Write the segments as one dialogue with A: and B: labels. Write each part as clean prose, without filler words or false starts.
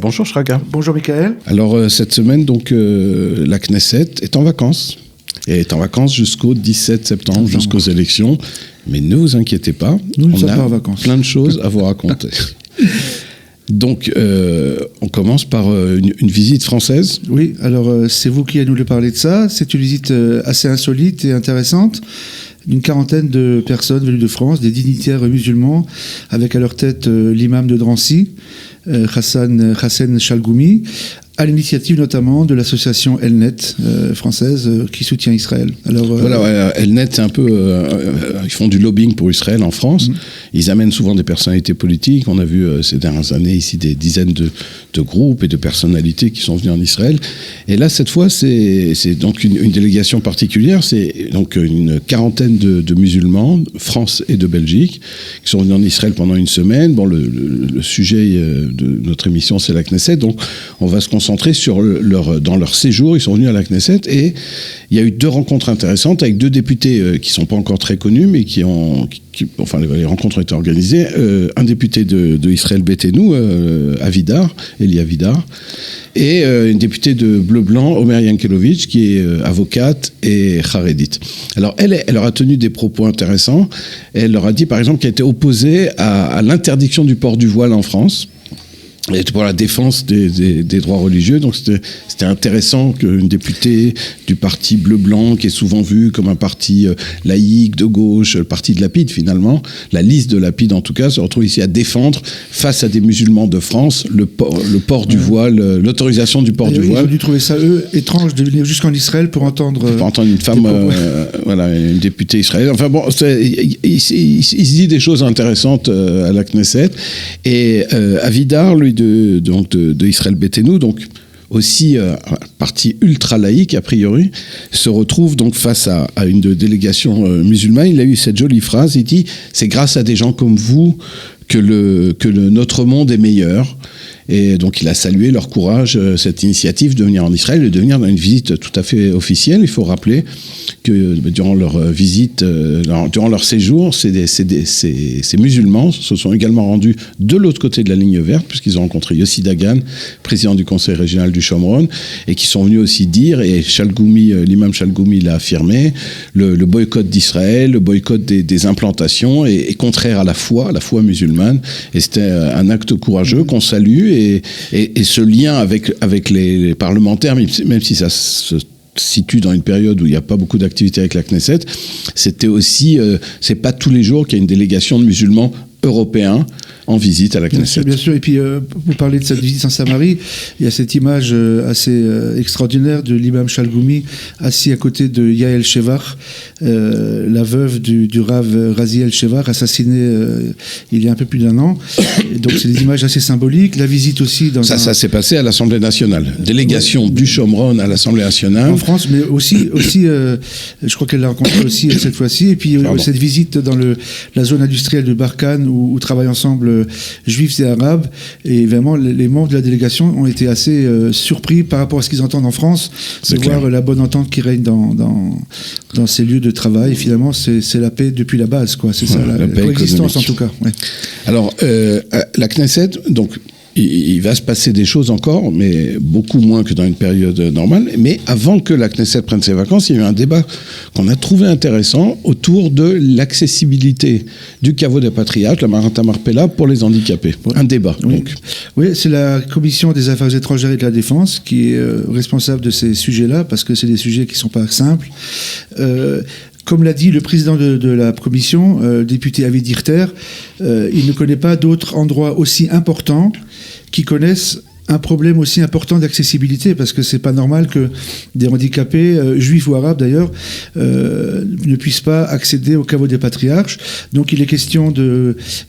A: Bonjour Shraga.
B: Bonjour Michael.
A: Alors cette semaine, donc, la Knesset est en vacances. Et est en vacances jusqu'au 17 septembre, jusqu'aux élections. Mais ne vous inquiétez pas,
B: nous ne
A: on
B: sommes
A: a
B: pas en vacances.
A: Plein de choses à vous raconter. Donc, on commence par une visite française.
B: Oui, alors c'est vous qui allez nous parler de ça. C'est une visite assez insolite et intéressante d'une quarantaine de personnes venues de France, des dignitaires musulmans, avec à leur tête l'imam de Drancy, Hassan Chalgoumi, à l'initiative notamment de l'association Elnet française qui soutient Israël. Alors,
A: voilà, Elnet, c'est un peu... ils font du lobbying pour Israël en France. Ils amènent souvent des personnalités politiques. On a vu ces dernières années ici des dizaines de groupes et de personnalités qui sont venus en Israël. Et là, cette fois, c'est donc une délégation particulière. C'est donc une quarantaine de musulmans, France et de Belgique, qui sont venus en Israël pendant une semaine. Bon, le sujet de notre émission, c'est la Knesset. Donc, on va se concentrer sur dans leur séjour. Ils sont venus à la Knesset et il y a eu 2 rencontres intéressantes avec 2 députés qui ne sont pas encore très connus, mais enfin, les rencontres ont été organisées. Un député de Israël Beitenu, Elie Avidar, et une députée de Bleu-Blanc, Omer Yankelovitch, qui est avocate et charédite. Alors, elle leur a tenu des propos intéressants. Elle leur a dit, par exemple, qu'elle était opposée à l'interdiction du port du voile en France. Elle était pour la défense des droits religieux, donc c'était intéressant qu'une députée du parti bleu-blanc, qui est souvent vu comme un parti laïque, de gauche, le parti de Lapide finalement, la liste de Lapide en tout cas, se retrouve ici à défendre, face à des musulmans de France, le port du voile, l'autorisation du port du voile.
B: Ils ont dû trouver ça, eux, étrange de venir jusqu'en Israël pour entendre
A: une femme, voilà, une députée israélienne. Enfin bon, il se dit des choses intéressantes à la Knesset. Et Avidar, lui, de Israël Beitenu, donc aussi un parti ultra laïque a priori, se retrouve donc face à une délégation musulmane. Il a eu cette jolie phrase, il dit « C'est grâce à des gens comme vous que notre monde est meilleur ». Et donc il a salué leur courage, cette initiative de venir en Israël et de venir dans une visite tout à fait officielle. Il faut rappeler que durant leur visite, durant leur séjour, ces musulmans se sont également rendus de l'autre côté de la ligne verte, puisqu'ils ont rencontré Yossi Dagan, président du conseil régional du Shomron, et qui sont venus aussi dire, et l'imam Chalgoumi l'a affirmé, le boycott d'Israël, le boycott des implantations est contraire à la foi musulmane. Et c'était un acte courageux qu'on salue. Et ce lien avec les parlementaires, même si ça se situe dans une période où il n'y a pas beaucoup d'activité avec la Knesset, c'était aussi, c'est pas tous les jours qu'il y a une délégation de musulmans européens en visite à la Knesset.
B: Bien sûr, et puis vous parlez de cette visite en Samarie, il y a cette image assez extraordinaire de l'imam Chalgoumi assis à côté de Yael Shevar, la veuve du Rav Raziel Shevar, assassinée il y a un peu plus d'1 an. Et donc c'est des images assez symboliques. La visite aussi dans
A: ça s'est passé à l'Assemblée nationale. Délégation du Shomron à l'Assemblée nationale.
B: En France, mais aussi je crois qu'elle l'a rencontré aussi cette fois-ci. Et puis cette visite dans la zone industrielle de Barkhane où travaillent ensemble juifs et arabes, et vraiment les membres de la délégation ont été assez surpris par rapport à ce qu'ils entendent en France, de voir la bonne entente qui règne dans ces lieux de travail. Et finalement, c'est la paix depuis la base, quoi. C'est ça, la coexistence en tout cas. Ouais.
A: Alors, la Knesset, donc, il va se passer des choses encore, mais beaucoup moins que dans une période normale. Mais avant que la Knesset prenne ses vacances, il y a eu un débat qu'on a trouvé intéressant autour de l'accessibilité du caveau des patriarches, la Maranta Marpella, pour les handicapés. Un débat, donc.
B: Oui, c'est la Commission des Affaires étrangères et de la Défense qui est responsable de ces sujets-là, parce que c'est des sujets qui ne sont pas simples. Comme l'a dit le président de la commission, député Avi Dichter, il ne connaît pas d'autres endroits aussi importants qui connaissent un problème aussi important d'accessibilité, parce que c'est pas normal que des handicapés, juifs ou arabes d'ailleurs, ne puissent pas accéder au caveau des patriarches. Donc il est question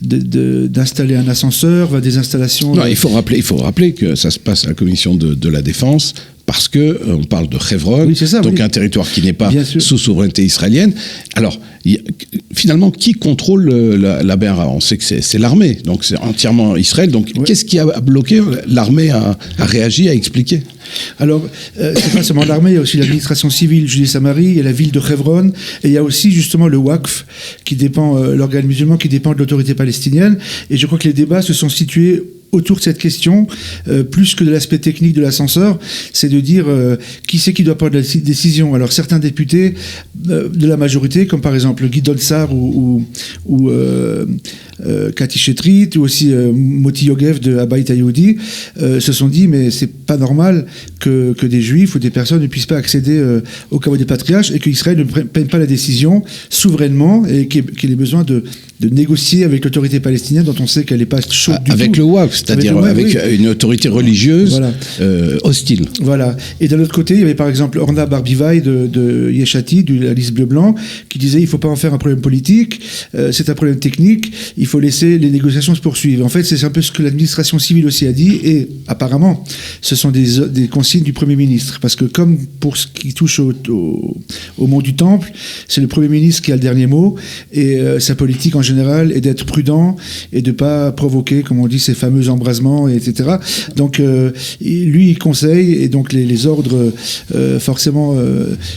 B: d'installer un ascenseur, des installations...
A: Non, il faut rappeler que ça se passe à la commission de la Défense, parce que on parle de Hebron, oui, donc un territoire qui n'est pas sous souveraineté israélienne. Alors, finalement, qui contrôle la BRA? On sait que c'est l'armée, donc c'est entièrement Israël. Donc, qu'est-ce qui a bloqué? L'armée a réagi, a expliqué.
B: Alors, c'est pas seulement l'armée, il y a aussi l'administration civile, Judée-Samarie, il y a la ville de Hebron, et il y a aussi justement le Waqf, qui dépend, l'organe musulman qui dépend de l'autorité palestinienne. Et je crois que les débats se sont situés autour de cette question, plus que de l'aspect technique de l'ascenseur, c'est de dire qui c'est qui doit prendre la décision. Alors certains députés de la majorité, comme par exemple Guy Dolsar ou Cathy Chetrit, ou aussi Moti Yogev de Habayit HaYehudi, se sont dit mais c'est pas normal que des juifs ou des personnes ne puissent pas accéder au caveau des patriarches et qu'Israël ne prenne pas la décision souverainement et qu'il ait besoin de négocier avec l'autorité palestinienne dont on sait qu'elle n'est pas chaude du tout.
A: Avec le Waqf, c'est-à-dire avec une autorité religieuse voilà. Hostile.
B: Voilà. Et d'un autre côté, il y avait par exemple Orna Barbivaï de Yeshati, de la liste bleu-blanc, qui disait il ne faut pas en faire un problème politique, c'est un problème technique, il faut laisser les négociations se poursuivre. En fait, c'est un peu ce que l'administration civile aussi a dit, et apparemment, ce sont des consignes du Premier ministre. Parce que comme pour ce qui touche au mont du Temple, c'est le Premier ministre qui a le dernier mot, et sa politique en général est d'être prudent et de ne pas provoquer, comme on dit, ces fameux embrasements, etc. Donc, lui, il conseille, et donc les ordres, forcément,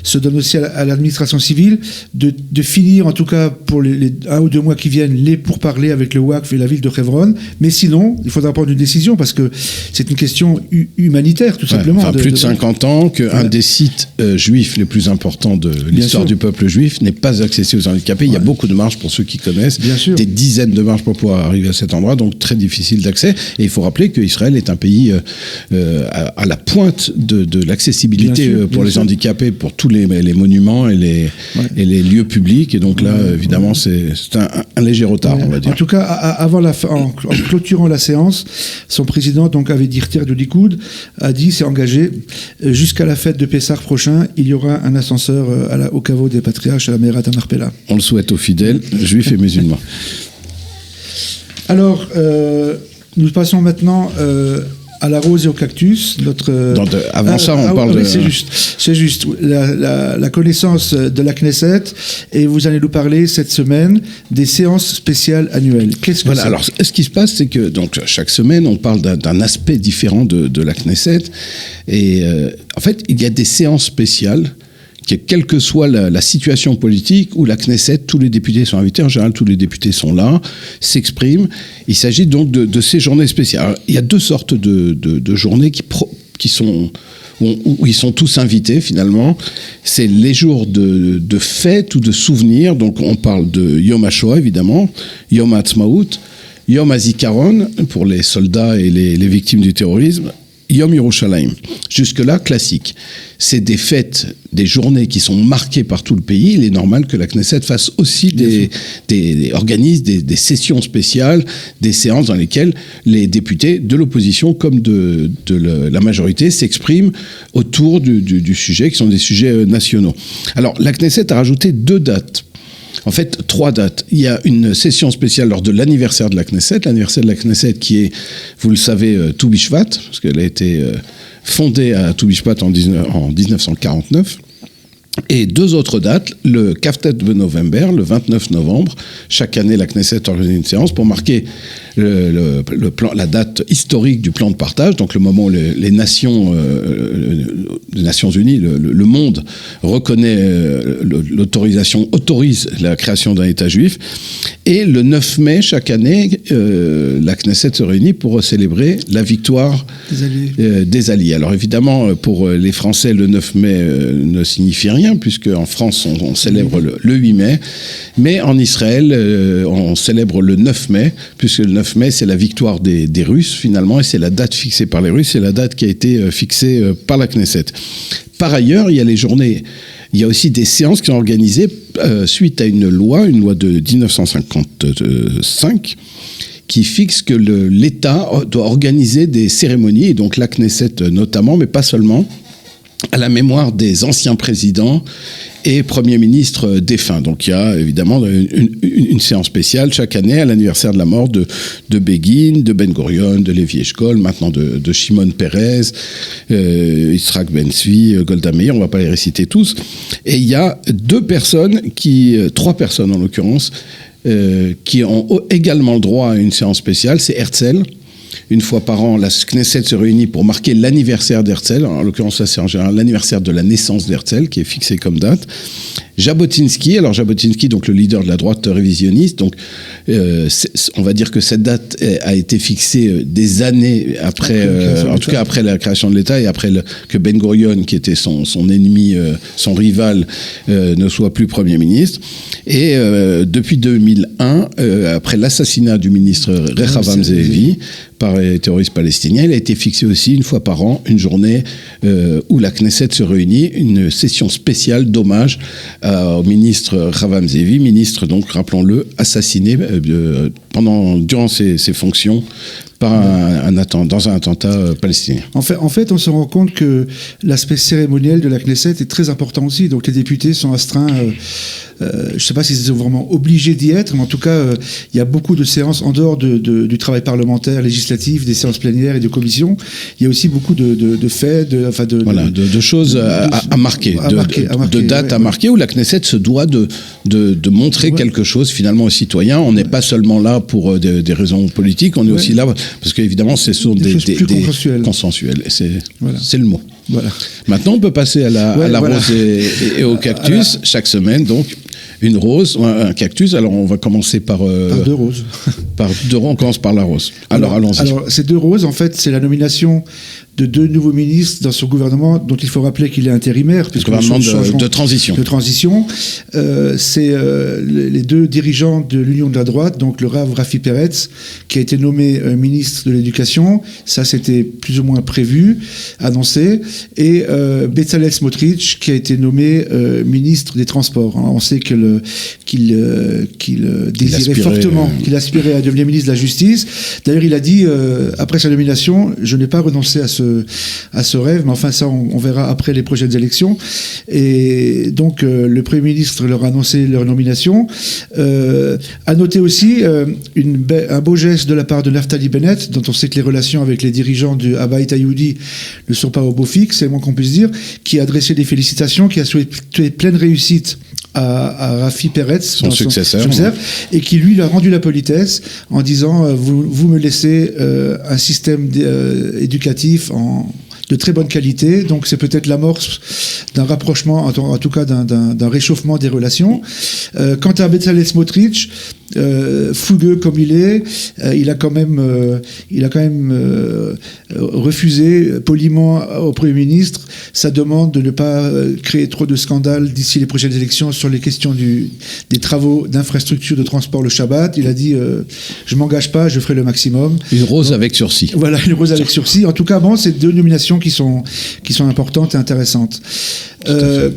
B: se donnent aussi à l'administration civile de finir, en tout cas, pour les 1 ou 2 mois qui viennent, les pourparlers avec le Waqf et la ville de Hebron. Mais sinon, il faudra prendre une décision, parce que c'est une question humanitaire, tout simplement.
A: Enfin, plus de 50 ans qu'un des sites juifs les plus importants de l'histoire du peuple juif n'est pas accessible aux handicapés. Il y a beaucoup de marches, pour ceux qui connaissent, des dizaines de marches pour pouvoir arriver à cet endroit, donc très difficile d'accès. Et il faut rappeler qu'Israël est un pays à la pointe de l'accessibilité pour les handicapés, pour tous les monuments et les lieux publics. Et donc là, évidemment, c'est un léger retard, on va dire.
B: En tout cas, en clôturant la séance, son président donc avait dit de Likoud s'est engagé jusqu'à la fête de Pessah prochain, il y aura un ascenseur au caveau des patriarches à la Meïrat HaMarpela.
A: On le souhaite aux fidèles, juifs et musulmans. Alors,
B: nous passons maintenant à la rose et au cactus.
A: Avant ça, on parle de...
B: C'est juste. La connaissance de la Knesset, et vous allez nous parler cette semaine des séances spéciales annuelles. Qu'est-ce que c'est ?
A: Alors, ce qui se passe, c'est que donc, chaque semaine, on parle d'un aspect différent de la Knesset. Et en fait, il y a des séances spéciales quelle que soit la situation politique, où la Knesset, tous les députés sont invités, en général tous les députés sont là, s'expriment. Il s'agit donc de ces journées spéciales. Alors, il y a 2 sortes de journées qui sont... où ils sont tous invités finalement. C'est les jours de fête ou de souvenirs. Donc on parle de Yom HaShoah évidemment, Yom HaAtzmaut, Yom HaZikaron pour les soldats et les victimes du terrorisme, Yom Yerushalayim. Jusque-là, classique. C'est des fêtes, des journées qui sont marquées par tout le pays. Il est normal que la Knesset fasse aussi organise des sessions spéciales, des séances dans lesquelles les députés de l'opposition comme de la majorité s'expriment autour du sujet, qui sont des sujets nationaux. Alors, la Knesset a rajouté 2 dates. En fait, 3 dates. Il y a une session spéciale lors de l'anniversaire de la Knesset. L'anniversaire de la Knesset qui est, vous le savez, Tou Bishvat, parce qu'elle a été fondée à Tou Bishvat en 1949. Et 2 autres dates, le Kaftet de novembre, le 29 novembre. Chaque année, la Knesset organise une séance pour marquer la date historique du plan de partage, donc le moment où les Nations Unies, le monde reconnaît autorise la création d'un État juif. Et le 9 mai, chaque année, la Knesset se réunit pour célébrer la victoire des Alliés. Alors évidemment, pour les Français, le 9 mai ne signifie rien, puisque en France, on célèbre le 8 mai. Mais en Israël, on célèbre le 9 mai, puisque le 9 mai, c'est la victoire des Russes, finalement, et c'est la date fixée par les Russes, c'est la date qui a été fixée par la Knesset. Par ailleurs, il y a les journées, il y a aussi des séances qui sont organisées suite à une loi de 1955, qui fixe que l'État doit organiser des cérémonies, et donc la Knesset notamment, mais pas seulement, à la mémoire des anciens présidents et premiers ministres défunts. Donc il y a évidemment une séance spéciale chaque année à l'anniversaire de la mort de Begin, de Ben Gurion, de Levi Eshkol, maintenant de Shimon Peres, Yitzhak Ben Tzvi, Golda Meir, on ne va pas les réciter tous. Et il y a 3 personnes en l'occurrence, qui ont également le droit à une séance spéciale. C'est Herzl, une fois par an, la Knesset se réunit pour marquer l'anniversaire d'Herzl. En l'occurrence, ça c'est en général l'anniversaire de la naissance d'Herzl qui est fixé comme date. Jabotinsky, donc le leader de la droite révisionniste, donc on va dire que cette date a été fixée des années après, en tout cas après la création de l'État et après que Ben Gurion, qui était son ennemi, son rival, ne soit plus Premier ministre. Et depuis 2001, après l'assassinat du ministre Rehavam Ze'evi par les terroristes palestiniens, il a été fixé aussi une fois par an une journée où la Knesset se réunit, une session spéciale d'hommage au ministre Rehavam Ze'evi, ministre donc, rappelons-le, assassiné durant ses fonctions dans un attentat palestinien.
B: En fait, on se rend compte que l'aspect cérémoniel de la Knesset est très important aussi. Donc les députés sont astreints, je ne sais pas s'ils sont vraiment obligés d'y être, mais en tout cas, il y a beaucoup de séances en dehors du travail parlementaire, législatif, des séances plénières et de commissions. Il y a aussi beaucoup de faits,
A: de choses à marquer, de dates à marquer, où la Knesset se doit de montrer quelque chose finalement aux citoyens. On n'est pas seulement là pour des raisons politiques, on est aussi là parce qu'évidemment, ce sont des consensuels. C'est le mot. Voilà. Maintenant, on peut passer à la rose et au cactus. Chaque semaine, donc, une rose, un cactus. Alors, on va commencer par
B: deux roses.
A: On commence par la rose. Alors, allons-y.
B: Alors, ces deux roses, en fait, c'est la nomination de deux nouveaux ministres dans son gouvernement, dont il faut rappeler qu'il est intérimaire.
A: Le gouvernement de transition.
B: C'est les deux dirigeants de l'Union de la droite, donc le Rav Rafi Peretz, qui a été nommé ministre de l'Éducation. Ça, c'était plus ou moins prévu, annoncé. Et Bezalel Smotrich, qui a été nommé ministre des Transports. On sait qu'il désirait fortement, qu'il aspirait à devenir ministre de la Justice. D'ailleurs, il a dit, après sa nomination, je n'ai pas renoncé à ce rêve, mais enfin ça on verra après les prochaines élections. Et donc le Premier ministre leur a annoncé leur nomination. À noter aussi un beau geste de la part de Naftali Bennett, dont on sait que les relations avec les dirigeants du Habayit Hayoudi ne sont pas au beau fixe, c'est le moins qu'on puisse dire, qui a adressé des félicitations, qui a souhaité pleine réussite à Rafi Peretz,
A: son successeur,
B: et qui lui a rendu la politesse en disant vous me laissez un système éducatif de très bonne qualité, donc c'est peut-être l'amorce d'un rapprochement, en tout cas d'un réchauffement des relations. Quant à Bezalel Smotrich, fougueux comme il est, il a quand même refusé poliment au Premier ministre sa demande de ne pas créer trop de scandales d'ici les prochaines élections sur les questions des travaux d'infrastructure de transport le Shabbat. Il a dit je m'engage pas, je ferai le maximum.
A: Une rose avec sursis.
B: Voilà, une rose avec sursis. En tout cas, bon, c'est deux nominations qui sont importantes et intéressantes.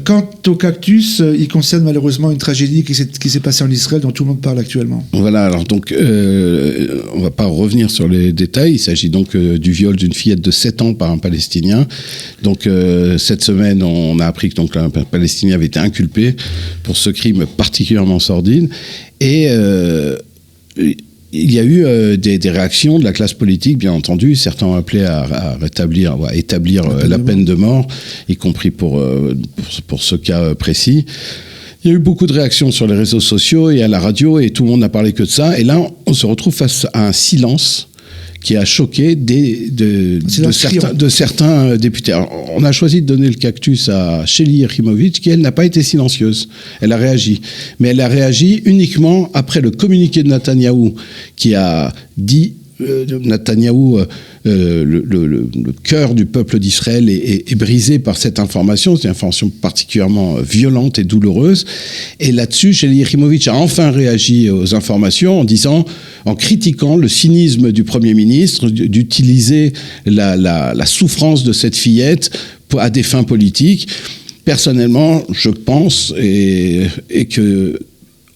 B: Quant au cactus, il concerne malheureusement une tragédie qui s'est passée en Israël dont tout le monde parle actuellement.
A: Voilà, alors donc on ne va pas revenir sur les détails. Il s'agit donc du viol d'une fillette de 7 ans par un Palestinien. Donc cette semaine, on a appris que donc, un Palestinien avait été inculpé pour ce crime particulièrement sordide. Et il y a eu des réactions de la classe politique, bien entendu. Certains ont appelé à établir la peine de mort, y compris pour ce cas précis. Il y a eu beaucoup de réactions sur les réseaux sociaux et à la radio, et tout le monde n'a parlé que de ça. Et là, on se retrouve face à un silence qui a choqué de certains députés. Alors, on a choisi de donner le cactus à Shelly Yachimovitch, qui, elle, n'a pas été silencieuse. Elle a réagi. Mais elle a réagi uniquement après le communiqué de Netanyahou, qui a dit... Netanyahou, le cœur du peuple d'Israël est brisé par cette information. C'est une information particulièrement violente et douloureuse. Et là-dessus, Shelly Yachimovitch a enfin réagi aux informations en critiquant le cynisme du Premier ministre d'utiliser la souffrance de cette fillette à des fins politiques. Personnellement, je pense et que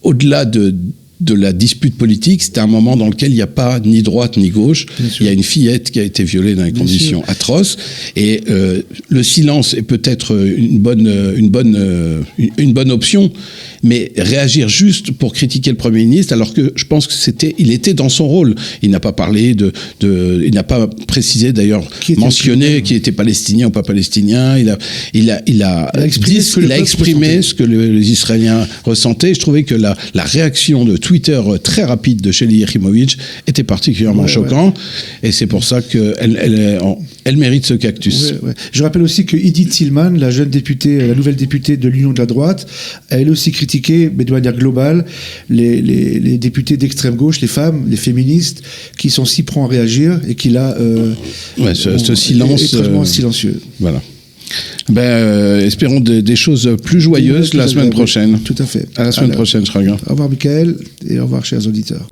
A: au-delà de la dispute politique, c'était un moment dans lequel il n'y a pas ni droite ni gauche. Il y a une fillette qui a été violée dans des conditions atroces. Et le silence est peut-être une bonne option, mais réagir juste pour critiquer le Premier ministre, alors que je pense qu'il était dans son rôle. Il n'a pas parlé il n'a pas précisé d'ailleurs, mentionné qu'il était palestinien ou pas palestinien. Il a exprimé ce que les Israéliens ressentaient. Je trouvais que la réaction de Twitter très rapide de Shelly Yakhimovic était particulièrement choquant. Et c'est pour ça qu'elle mérite ce cactus.
B: Je rappelle aussi que Edith Tillman, la jeune députée, la nouvelle députée de l'Union de la droite, a elle aussi critiqué, mais de manière globale, les députés d'extrême gauche, les femmes, les féministes, qui sont si prompts à réagir et qui là,
A: ce silence
B: étrangement silencieux.
A: Voilà. Espérons des choses plus joyeuses la semaine prochaine.
B: Tout à fait.
A: À la semaine prochaine, Shraga.
B: Au revoir, Michael, et au revoir, chers auditeurs.